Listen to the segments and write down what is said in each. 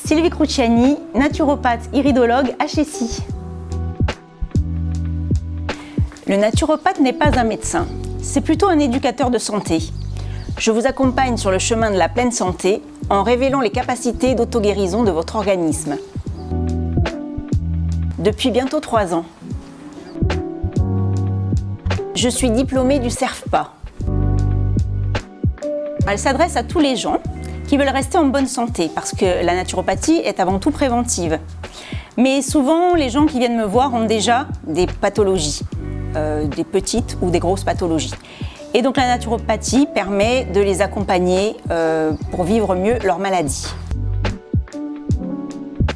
Sylvie Cruciani, naturopathe iridologue HSI. Le naturopathe n'est pas un médecin, c'est plutôt un éducateur de santé. Je vous accompagne sur le chemin de la pleine santé en révélant les capacités d'auto-guérison de votre organisme. Depuis bientôt 3 ans. Je suis diplômée du CERFPA. Elle s'adresse à tous les gens qui veulent rester en bonne santé parce que la naturopathie est avant tout préventive. Mais souvent, les gens qui viennent me voir ont déjà des pathologies, des petites ou des grosses pathologies. Et donc la naturopathie permet de les accompagner pour vivre mieux leur maladie.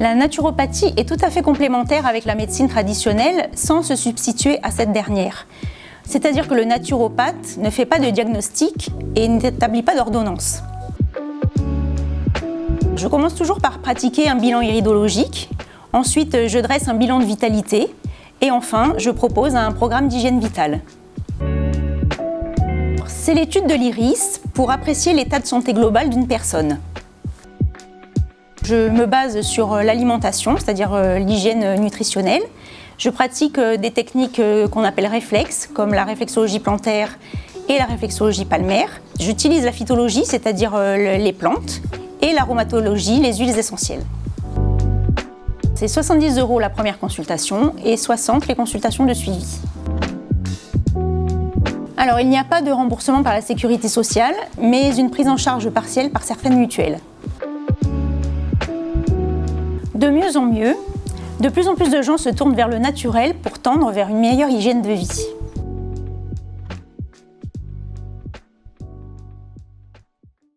La naturopathie est tout à fait complémentaire avec la médecine traditionnelle sans se substituer à cette dernière. C'est-à-dire que le naturopathe ne fait pas de diagnostic et n'établit pas d'ordonnance. Je commence toujours par pratiquer un bilan iridologique, ensuite je dresse un bilan de vitalité et enfin je propose un programme d'hygiène vitale. C'est l'étude de l'iris pour apprécier l'état de santé global d'une personne. Je me base sur l'alimentation, c'est-à-dire l'hygiène nutritionnelle. Je pratique des techniques qu'on appelle réflexes, comme la réflexologie plantaire et la réflexologie palmaire. J'utilise la phytologie, c'est-à-dire les plantes, et l'aromatologie, les huiles essentielles. C'est 70 € la première consultation et 60 les consultations de suivi. Alors, il n'y a pas de remboursement par la sécurité sociale, mais une prise en charge partielle par certaines mutuelles. De mieux en mieux, de plus en plus de gens se tournent vers le naturel pour tendre vers une meilleure hygiène de vie.